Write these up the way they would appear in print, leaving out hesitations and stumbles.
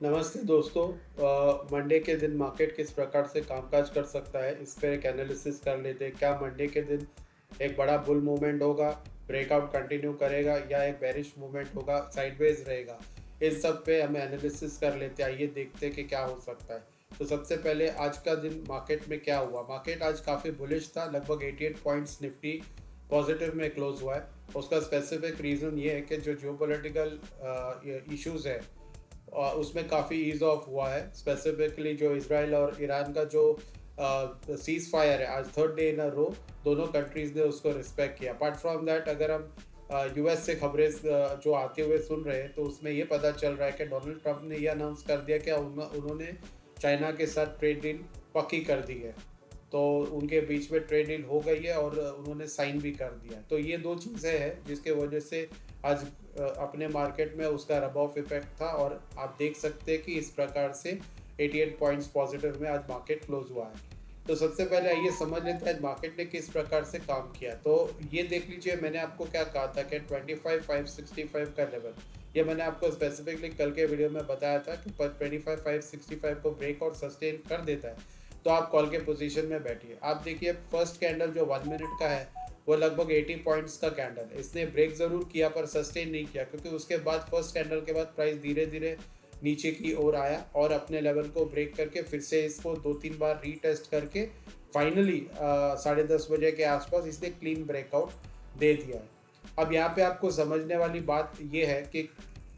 नमस्ते दोस्तों। मंडे के दिन मार्केट किस प्रकार से कामकाज कर सकता है, इस पर एक एनालिसिस कर लेते हैं। क्या मंडे के दिन एक बड़ा बुल मूवमेंट होगा, ब्रेकआउट कंटिन्यू करेगा, या एक बेरिश मूवमेंट होगा, साइडवेज रहेगा? इस सब पे हम एनालिसिस कर लेते हैं। आइए देखते हैं कि क्या हो सकता है। तो सबसे पहले आज का दिन मार्केट में क्या हुआ। मार्केट आज काफ़ी बुलिश था, लगभग 88 पॉइंट्स निफ्टी पॉजिटिव में क्लोज हुआ है। उसका स्पेसिफिक रीज़न ये है कि जो जियोपॉलिटिकल इश्यूज़ है उसमें काफ़ी ईज ऑफ हुआ है। स्पेसिफिकली जो इसराइल और ईरान का जो सीज फायर है, आज थर्ड डे इन अ रो दोनों कंट्रीज़ ने उसको रिस्पेक्ट किया। अपार्ट फ्रॉम दैट, अगर हम यूएस से खबरें जो आते हुए सुन रहे हैं, तो उसमें ये पता चल रहा है कि डोनाल्ड ट्रंप ने ये अनाउंस कर दिया कि उन्होंने चाइना के साथ ट्रेड डील पक्की कर दी है। तो उनके बीच में ट्रेड डील हो गई है और उन्होंने साइन भी कर दिया। तो ये दो चीज़ें हैं जिसके वजह से आज अपने मार्केट में उसका रब ऑफ इफेक्ट था। और आप देख सकते हैं कि इस प्रकार से 88 पॉइंट्स पॉजिटिव में आज मार्केट क्लोज हुआ है। तो सबसे पहले आइए समझ लेते हैं आज मार्केट ने किस प्रकार से काम किया। तो ये देख लीजिए, मैंने आपको क्या कहा था कि 25,565 का लेवल, ये मैंने आपको स्पेसिफिकली कल के वीडियो में बताया था कि 25,565 को ब्रेक और सस्टेन कर देता है तो आप कॉल के पोजीशन में बैठिए। आप देखिए फर्स्ट कैंडल जो 1 मिनट का है वो लगभग 80 पॉइंट्स का कैंडल है। इसने ब्रेक ज़रूर किया पर सस्टेन नहीं किया, क्योंकि उसके बाद फर्स्ट कैंडल के बाद प्राइस धीरे धीरे नीचे की ओर आया और अपने लेवल को ब्रेक करके फिर से इसको 2-3 बार रीटेस्ट करके फाइनली 10:30 बजे के आसपास इसने क्लीन ब्रेकआउट दे दिया है। अब यहाँ पे आपको समझने वाली बात यह है कि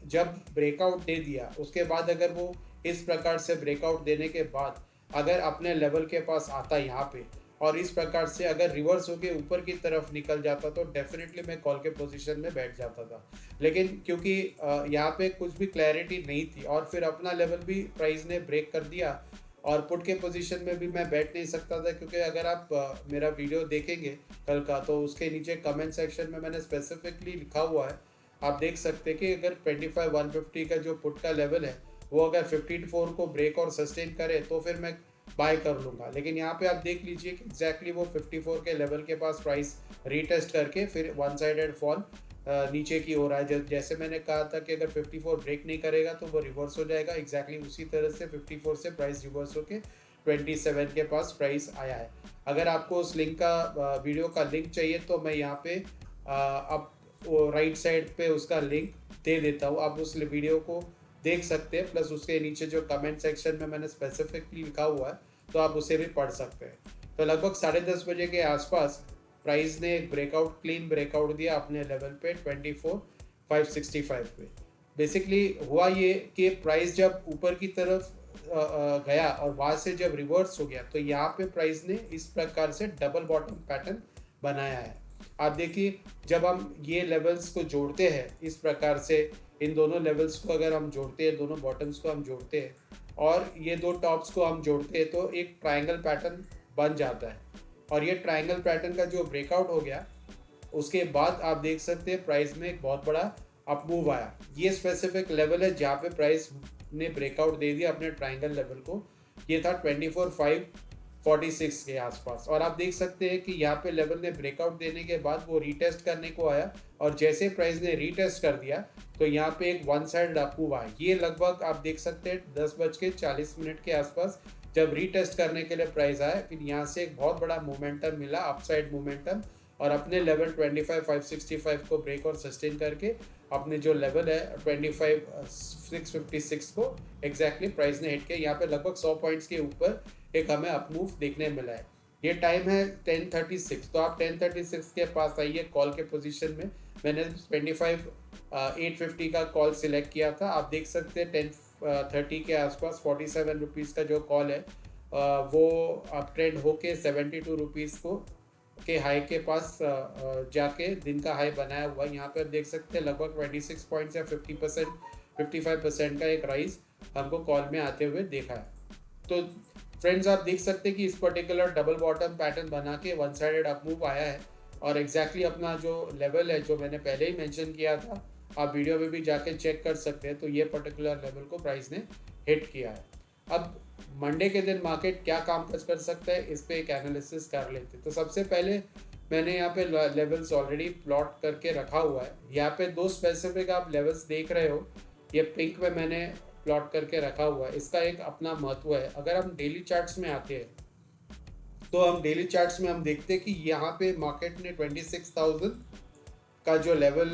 जब ब्रेकआउट दे दिया उसके बाद अगर वो इस प्रकार से ब्रेकआउट देने के बाद अगर अपने लेवल के पास आता यहाँ पे और इस प्रकार से अगर रिवर्स होके ऊपर की तरफ निकल जाता तो डेफिनेटली मैं कॉल के पोजीशन में बैठ जाता था। लेकिन क्योंकि यहाँ पे कुछ भी क्लैरिटी नहीं थी और फिर अपना लेवल भी प्राइस ने ब्रेक कर दिया और पुट के पोजीशन में भी मैं बैठ नहीं सकता था, क्योंकि अगर आप मेरा वीडियो देखेंगे कल का तो उसके नीचे कमेंट सेक्शन में मैंने स्पेसिफिकली लिखा हुआ है। आप देख सकते हैं कि अगर 25,150 का जो पुट का लेवल है वो अगर 54 को ब्रेक और सस्टेन करे तो फिर मैं बाय कर लूँगा। लेकिन यहाँ पे आप देख लीजिए कि एग्जैक्टली वो 54 के लेवल के पास प्राइस रीटेस्ट करके फिर वन साइडेड फॉल नीचे की ओर आया। जैसे मैंने कहा था कि अगर 54 ब्रेक नहीं करेगा तो वो रिवर्स हो जाएगा, एग्जैक्टली उसी तरह से 54 से प्राइस रिवर्स होके 27 के पास प्राइस आया है। अगर आपको उस लिंक का वीडियो का लिंक चाहिए तो मैं यहाँ पे अब राइट साइड पे उसका लिंक दे देता हूँ, आप उस वीडियो को देख सकते हैं। प्लस उसके नीचे जो कमेंट सेक्शन में मैंने स्पेसिफिकली लिखा हुआ है तो आप उसे भी पढ़ सकते हैं। तो लगभग 10:30 बजे के आसपास प्राइस ने एक ब्रेकआउट क्लीन ब्रेकआउट दिया अपने लेवल पे 24,565 पे। बेसिकली हुआ ये कि प्राइस जब ऊपर की तरफ गया और वहाँ से जब रिवर्स हो गया तो यहाँ पे प्राइस ने इस प्रकार से डबल बॉटम पैटर्न बनाया है। आप देखिए, जब हम ये लेवल्स को जोड़ते हैं इस प्रकार से, इन दोनों लेवल्स को अगर हम जोड़ते हैं, दोनों बॉटम्स को हम जोड़ते हैं और ये दो टॉप्स को हम जोड़ते हैं तो एक ट्रायंगल पैटर्न बन जाता है। और ये ट्रायंगल पैटर्न का जो ब्रेकआउट हो गया उसके बाद आप देख सकते हैं प्राइस में एक बहुत बड़ा अपमूव आया। ये स्पेसिफिक लेवल है जहाँ पे प्राइस ने ब्रेकआउट दे दिया अपने ट्रायंगल लेवल को। ये था 24,546 के आसपास और आप देख सकते हैं कि यहाँ पे लेवल ने ब्रेकआउट देने के बाद वो रीटेस्ट करने को आया और जैसे प्राइस ने रीटेस्ट कर दिया तो यहाँ पे एक वन साइड अपमूव आया। ये लगभग आप देख सकते हैं 10:40 के आसपास जब रीटेस्ट करने के लिए प्राइस आया, फिर यहाँ से एक बहुत बड़ा मोमेंटम मिला, अपसाइड मोमेंटम, और अपने लेवल 25,565 को ब्रेक और सस्टेन करके अपने जो लेवल है 25,656 को एग्जैक्टली प्राइस ने हिट किया। यहाँ पे लगभग 100 पॉइंट्स के ऊपर एक हमें अपमूव देखने मिला है। ये टाइम है 10:36, तो आप 10:36 के पास आइए कॉल के पोजीशन में। मैंने 25,850 का कॉल सिलेक्ट किया था। आप देख सकते हैं 10:30 के आसपास 47 रुपीज़ का जो कॉल है वो अप ट्रेंड होके 72 रुपीज़ को के हाई के पास जाके दिन का हाई बनाया हुआ। यहाँ पर देख सकते हैं लगभग 26 पॉइंट्स या 50% 55% का एक राइज हमको कॉल में आते हुए देखा है। तो फ्रेंड्स, आप देख सकते हैं कि इस पर्टिकुलर डबल बॉटम पैटर्न बना के वन साइडेड अप मूव आया है और एग्जैक्टली अपना जो लेवल है जो मैंने पहले ही मेंशन किया था, आप वीडियो में भी जाके चेक कर सकते हैं। तो ये पर्टिकुलर लेवल को प्राइस ने हिट किया है। अब मंडे के दिन मार्केट क्या काम कर सकता है, इस पे एक एनालिसिस कर लेते हैं। तो सबसे पहले मैंने यहाँ पे लेवल्स ऑलरेडी प्लॉट करके रखा हुआ है। यहाँ पे दो स्पेसिफिक आप लेवल्स देख रहे हो, ये पिंक में मैंने प्लॉट करके रखा हुआ है, इसका एक अपना महत्व है। अगर हम डेली चार्ट्स में आते हैं तो हम डेली चार्ट्स में हम देखते हैं कि यहाँ पे मार्केट ने 26,000 का जो लेवल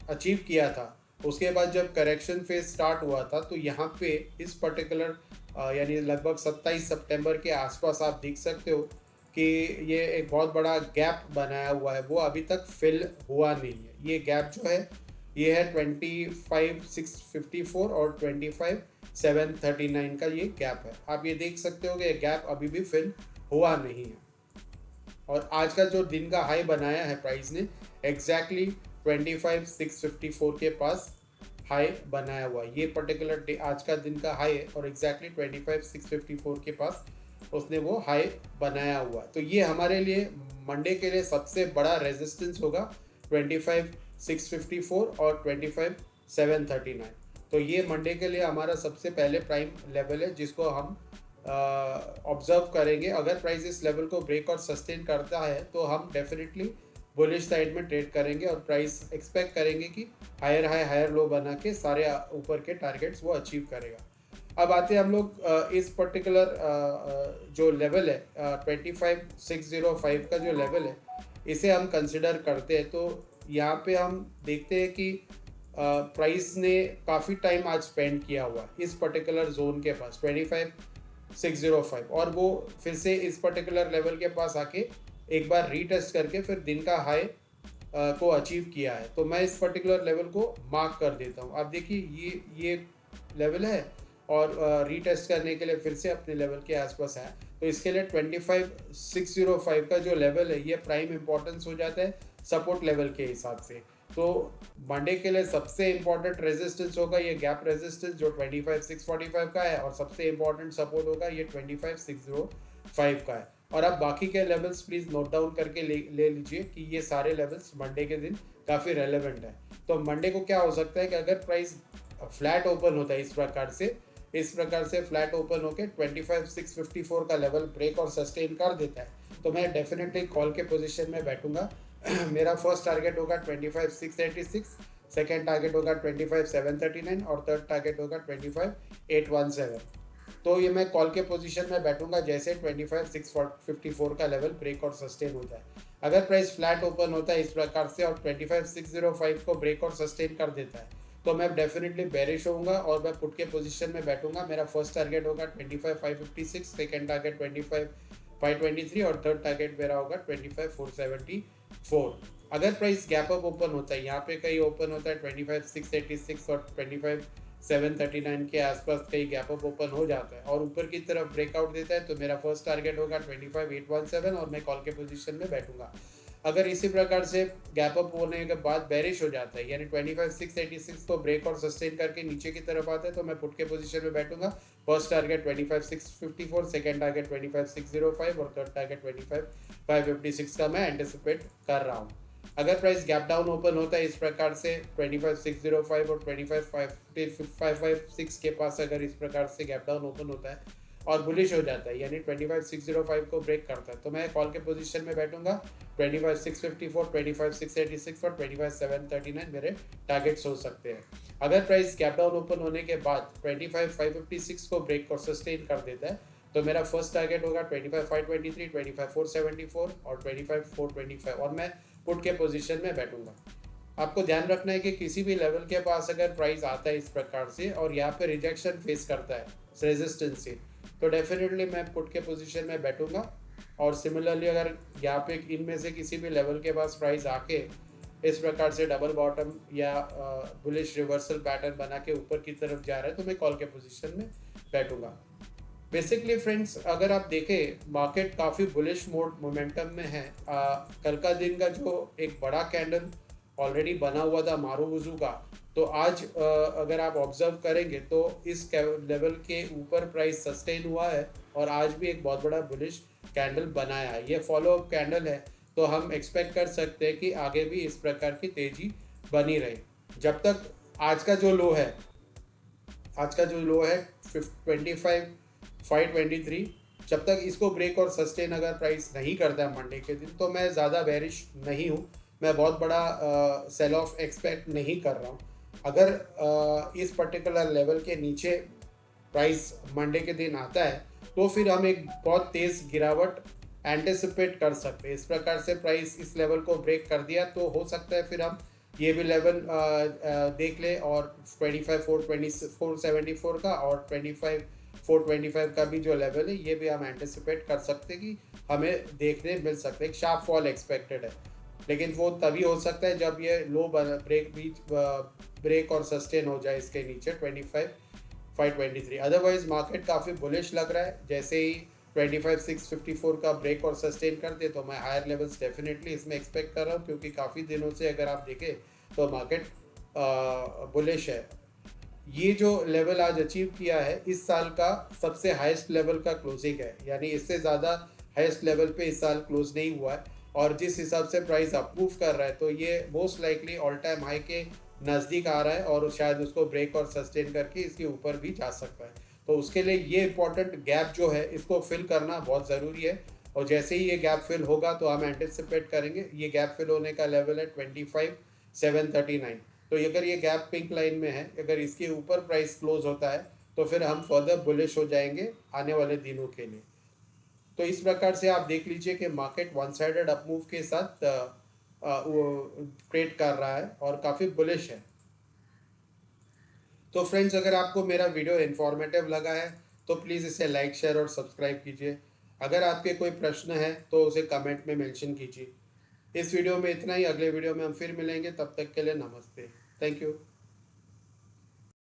अचीव किया था, उसके बाद जब करेक्शन फेज स्टार्ट हुआ था तो यहाँ पे इस पर्टिकुलर यानी लगभग 27 सितंबर के आसपास आप देख सकते हो कि ये एक बहुत बड़ा गैप बनाया हुआ है, वो अभी तक फिल हुआ नहीं है। ये गैप जो है ये है 25,654 और 25,739 का ये गैप है। आप ये देख सकते हो कि ये गैप अभी भी फिल हुआ नहीं है। और आज का जो दिन का हाई बनाया है प्राइस ने एग्जैक्टली 25,654 के पास हाई बनाया हुआ है। ये पर्टिकुलर डे आज का दिन का हाई है और एग्जैक्टली 25,654 के पास उसने वो हाई बनाया हुआ। तो ये हमारे लिए मंडे के लिए सबसे बड़ा रेजिस्टेंस होगा 25,654 और 25,739। तो ये मंडे के लिए हमारा सबसे पहले प्राइम लेवल है जिसको हम ऑब्जर्व करेंगे। अगर प्राइस इस लेवल को ब्रेक और सस्टेन करता है तो हम डेफिनेटली बुलिश साइड में ट्रेड करेंगे और प्राइस एक्सपेक्ट करेंगे कि हायर हाई हायर लो बना के सारे ऊपर के टारगेट्स वो अचीव करेगा। अब आते हैं हम लोग इस पर्टिकुलर जो लेवल है 25,605 का जो लेवल है इसे हम कंसिडर करते हैं। तो यहाँ पे हम देखते हैं कि प्राइस ने काफ़ी टाइम आज स्पेंड किया हुआ इस पर्टिकुलर जोन के पास 25,605 और वो फिर से इस पर्टिकुलर लेवल के पास आके एक बार रीटेस्ट करके फिर दिन का हाई को अचीव किया है। तो मैं इस पर्टिकुलर लेवल को मार्क कर देता हूँ। आप देखिए ये लेवल है और रीटेस्ट करने के लिए फिर से अपने लेवल के आसपास है। तो इसके लिए 25,605 का जो लेवल है ये प्राइम इंपॉर्टेंस हो जाता है सपोर्ट लेवल के हिसाब से। तो मंडे के लिए सबसे इंपॉर्टेंट रेजिस्टेंस होगा ये गैप रेजिस्टेंस जो 25,645 का है और सबसे इंपॉर्टेंट सपोर्ट होगा ये 25,605 का है। और अब बाकी के लेवल्स प्लीज़ नोट डाउन करके ले लीजिए कि ये सारे लेवल्स मंडे के दिन काफ़ी रेलेवेंट है। तो मंडे को क्या हो सकता है कि अगर प्राइस फ्लैट ओपन होता है इस प्रकार से फ्लैट ओपन होकर 25,654 का लेवल ब्रेक और सस्टेन कर देता है तो मैं डेफिनेटली कॉल के पोजीशन में बैठूंगा। मेरा फर्स्ट टारगेट होगा 25,686, सेकेंड टारगेट होगा 25,739 और थर्ड टारगेट होगा 25,817। तो ये मैं कॉल के पोजीशन में बैठूंगा जैसे 25,654 का लेवल ब्रेक और सस्टेन होता है। अगर प्राइस फ्लैट ओपन होता है इस प्रकार से और 25,605 को ब्रेक और सस्टेन कर देता है तो मैं डेफिनेटली बेरिश होऊंगा और मैं पुट के पोजीशन में बैठूंगा। मेरा फर्स्ट टारगेट होगा 25,556, सेकेंड टारगेट 25,523 और थर्ड टारगेट मेरा होगा 25,474। अगर प्राइस गैप अप ओपन होता है यहाँ पे कहीं ओपन होता है 25,686 और 25,739 के आसपास कहीं गैप अप ओपन हो जाता है और ऊपर की तरफ ब्रेकआउट देता है तो मेरा फर्स्ट टारगेट होगा 25,817 और मैं कॉल के पोजीशन में बैठूंगा। अगर इसी प्रकार से गैप अप होने के बाद बेरिश हो जाता है यानी 25,686 को ब्रेक और सस्टेन करके नीचे की तरफ आता है तो मैं पुट के पोजीशन में बैठूंगा। फर्स्ट टारगेट 25,654, सेकेंड टारगेट 25,605 और थर्ड टारगेट 25,556 का मैं एंटिसिपेट कर रहा हूँ। अगर प्राइस गैप डाउन ओपन होता है इस प्रकार से 25,605 और 25,556 के पास अगर इस प्रकार से गैप डाउन ओपन होता है और बुलिश हो जाता है यानी 25,605 को ब्रेक करता है तो मैं कॉल के पोजीशन में बैठूंगा। 25,654, 25,686 और 25,739 मेरे टारगेट्स हो सकते हैं। अगर प्राइस गैप डाउन ओपन होने के बाद 25,556 को ब्रेक और सस्टेन कर देता है तो मेरा फर्स्ट टारगेट होगा 25,523, 25,474 और 25,425 और मैं पुट के पोजीशन में बैठूंगा। आपको ध्यान रखना है कि किसी भी लेवल के पास अगर प्राइस आता है इस प्रकार से और यहाँ पे रिजेक्शन फेस करता है रेजिस्टेंस से तो डेफिनेटली मैं पुट के पोजीशन में बैठूंगा। और सिमिलरली अगर यहाँ पे इनमें से किसी भी लेवल के पास प्राइस आके इस प्रकार से डबल बॉटम या बुलिश रिवर्सल पैटर्न बना के ऊपर की तरफ जा रहा है तो मैं कॉल के पोजीशन में बैठूंगा। बेसिकली फ्रेंड्स अगर आप देखें मार्केट काफ़ी बुलिश मोमेंटम में है। कल का दिन का जो एक बड़ा कैंडल ऑलरेडी बना हुआ था मारुबुजू का तो आज अगर आप ऑब्जर्व करेंगे तो इस लेवल के ऊपर प्राइस सस्टेन हुआ है और आज भी एक बहुत बड़ा बुलिश कैंडल बनाया है। ये फॉलो अप कैंडल है तो हम एक्सपेक्ट कर सकते हैं कि आगे भी इस प्रकार की तेजी बनी रहे जब तक आज का जो लो है 25,523 जब तक इसको ब्रेक और सस्टेन अगर प्राइस नहीं करता है मंडे के दिन तो मैं ज़्यादा बेरिश नहीं हूँ। मैं बहुत बड़ा सेल ऑफ एक्सपेक्ट नहीं कर रहा हूँ। अगर इस पर्टिकुलर लेवल के नीचे प्राइस मंडे के दिन आता है तो फिर हम एक बहुत तेज गिरावट एंटिसिपेट कर सकते हैं। इस प्रकार से प्राइस इस लेवल को ब्रेक कर दिया तो हो सकता है फिर हम ये भी लेवल देख ले, और 25,474 का और 25,425 का भी जो लेवल है ये भी हम एंटिसिपेट कर सकते हैं कि हमें देखने मिल सकते हैं। एक शार्प फॉल एक्सपेक्टेड है, लेकिन वो तभी हो सकता है जब ये लो ब्रेक और सस्टेन हो जाए इसके नीचे 25,523। अदरवाइज मार्केट काफ़ी बुलिश लग रहा है। जैसे ही 25,654 का ब्रेक और सस्टेन कर दे तो मैं हायर लेवल्स डेफिनेटली इसमें एक्सपेक्ट कर रहा हूँ, क्योंकि काफ़ी दिनों से अगर आप देखें तो मार्केट बुलिश है। ये जो लेवल आज अचीव किया है इस साल का सबसे हाईएस्ट लेवल का क्लोजिंग है, यानी इससे ज़्यादा हाईएस्ट लेवल पे इस साल क्लोज नहीं हुआ है। और जिस हिसाब से प्राइस अप्रूव कर रहा है तो ये most likely all time high के नज़दीक आ रहा है और शायद उसको ब्रेक और सस्टेन करके इसके ऊपर भी जा सकता है। तो उसके लिए ये इंपॉर्टेंट गैप जो है इसको फिल करना बहुत ज़रूरी है। और जैसे ही ये गैप फिल होगा तो हम एंटिसिपेट करेंगे ये गैप फिल होने का लेवल है 25,739। तो अगर ये गैप पिंक लाइन में है, अगर इसके ऊपर प्राइस क्लोज होता है तो फिर हम फर्दर बुलिश हो जाएंगे आने वाले दिनों के लिए। तो इस प्रकार से आप देख लीजिए कि market one sided up move के साथ ट्रेड कर रहा है और काफ़ी बुलिश है। तो फ्रेंड्स, अगर आपको मेरा वीडियो इन्फॉर्मेटिव लगा है तो प्लीज़ इसे लाइक शेयर और सब्सक्राइब कीजिए। अगर आपके कोई प्रश्न है तो उसे कमेंट में मेंशन कीजिए। इस वीडियो में इतना ही, अगले वीडियो में हम फिर मिलेंगे, तब तक के लिए नमस्ते। Thank you.